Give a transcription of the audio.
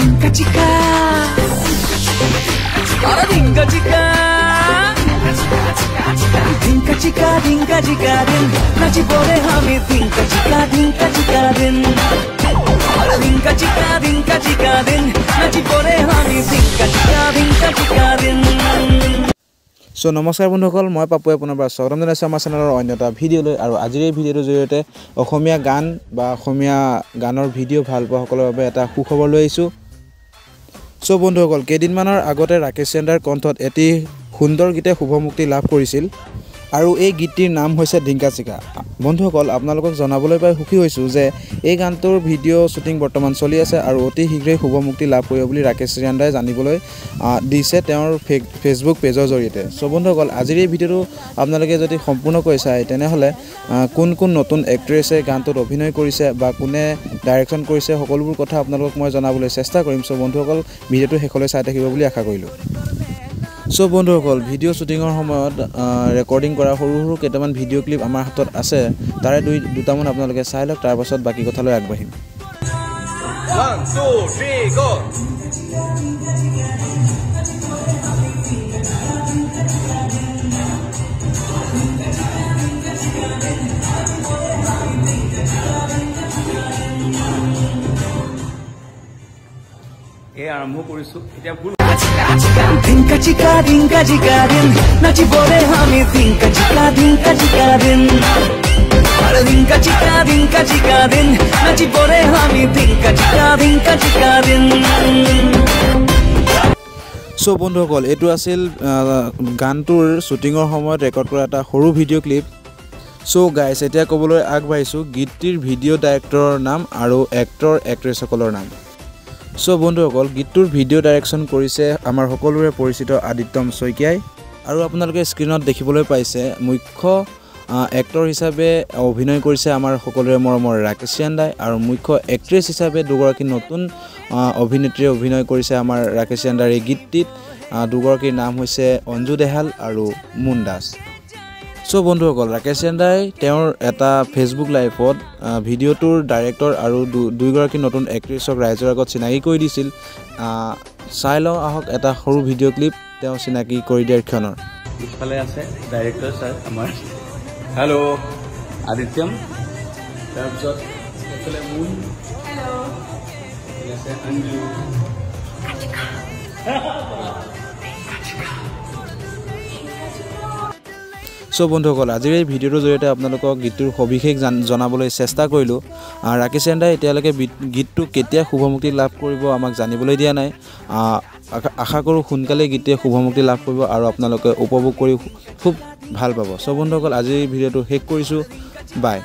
dinka chika ara dinka chika dinka chika din nachi pore hami dinka chika din ara dinka chika din nachi pore hami dinka chika din So নমস্কাৰ বন্ধুসকল মই পাপু আপোনাৰ স্বাগতম জনাইছো আমাৰ চেনেলৰ অন্যটা ভিডিঅলৈ আৰু আজিৰ এই ভিডিঅ'টোৰ জৰিয়তে অসমীয়া গান বা অসমীয়া গানৰ ভিডিঅ' ভাল পোৱা সকলৰ বাবে এটা সুখবৰ লৈ আহিছো সো বন্ধুসকল কেইদিনমানৰ আগতে ৰাকেশ চেণ্ডাৰ কণ্ঠত এটি সুন্দৰ গীতে শুভমুক্তি লাভ কৰিছিল আৰু এই গীতটিৰ নাম হৈছে ডিংকা চিকা বন্ধুসকল আপোনালোকক জনাবলৈ পাই সুখী হৈছো যে এই গানটোৰ ভিডিঅ' শুটিং বৰ্তমান চলি আছে আৰু অতি শীঘ্ৰেই শুভমুক্তি লাভ কৰিব বুলি ৰাকেশ চেণ্ডাৰে জানিবলৈ দিছে তেওঁৰ ফেচবুক পেজৰ জৰিয়তে সো বন্ধুসকল আজিৰ এই ভিডিঅ'টো আপোনালোকে যদি সম্পূৰ্ণকৈ চাই তেনেহলে কোন কোন নতুন এক্ট্ৰেছে গানটোত অভিনয় কৰিছে বা কোনে ডাইৰেকচন কৰিছে সকলোবোৰ কথা আপোনালোকক মই জনাবলৈ চেষ্টা কৰিম সো বন্ধুসকল ভিডিঅ'টো শেষলৈ চাই থাকিব বুলি আশা কৰিলো সো বন্ধুসকল ভিডিঅ' শুটিংৰ সময়ত ৰেকৰ্ডিং কৰা সৰু কেইটামান ভিডিঅ' ক্লিপ আমাৰ হাতত আছে তাৰে দুটামান আপোনালোকে চাই লওক তাৰ পাছত বাকি কথালৈ আগবাঢ়িম 1 2 3 go এই আৰম্ভ কৰিছো এতিয়া ভুল dinka chika din nachi pore hami dinka chika din ara dinka chika din nachi pore hami dinka chika din so বন্ধুসকল এটো আছিল গানটোৰ শুটিংৰ সময়ত ৰেকৰ্ড কৰা এটা সৰু ভিডিঅ' ক্লিপ সো গাইস এতিয়া ক'বলৈ আগবাঢ়িছো গীতটিৰ ভিডিঅ' ডাইৰেক্টৰৰ নাম আৰু এক্টৰ এক্ট্ৰেছসকলৰ নাম সো বন্ধুসকল গীতটোৰ ভিডিঅ' ডাইৰেকচন কৰিছে আমাৰ সকলোৰে পৰিচিত আদিত্যম শইকীয়াই আৰু আপোনালোকে স্ক্ৰীনত দেখিবলৈ পাইছে মুখ্য এক্টৰ হিচাপে অভিনয় কৰিছে আমাৰ সকলোৰে মৰমৰ ৰাকেশ চেণ্ডাই আৰু মুখ্য এক্ট্ৰেছ হিচাপে দুগৰাকী নতুন অভিনেত্ৰীয়ে অভিনয় কৰিছে আমাৰ ৰাকেশ চেণ্ডাৰ এই গীতটিত দুগৰাকীৰ নাম হৈছে অঞ্জু দেহাল আৰু মুন দাস সো বন্ধুসকল ৰাকেশ চেণ্ডাই তেওঁৰ এটা ফেচবুক লাইভত ভিডিঅ'টোৰ ডাইৰেক্টৰ আৰু দুইগৰাকী নতুন এক্ট্ৰেছক ৰাইজৰ আগত চিনাকি কৰি দিছিল চাই লওঁ আহক এটা সৰু ভিডিঅ' ক্লিপ তেওঁ চিনাকি কৰি দিয়াৰ ক্ষণৰ ইফালে আছে ডাইৰেক্টৰ স্যাৰ আমাৰ হেল্ল' আদিত্যম তাৰপিছত এফালে মুন হেল্ল' আছে অঞ্জু সো বন্ধুসকল আজিৰ এই ভিডিঅ'টোৰ জৰিয়তে আপোনালোকক গীতটোৰ সবিশেষ জনাবলৈ চেষ্টা কৰিলোঁ ৰাকেশ চেণ্ডাই এতিয়ালৈকে গীতটো কেতিয়া শুভমুক্তি লাভ কৰিব আমাক জানিবলৈ দিয়া নাই আশা কৰোঁ সোনকালে গীতটোৱে শুভমুক্তি লাভ কৰিব আৰু আপোনালোকে উপভোগ কৰি খুব ভাল পাব সো বন্ধুসকল আজিৰ ভিডিঅ'টো শেষ কৰিছোঁ বাই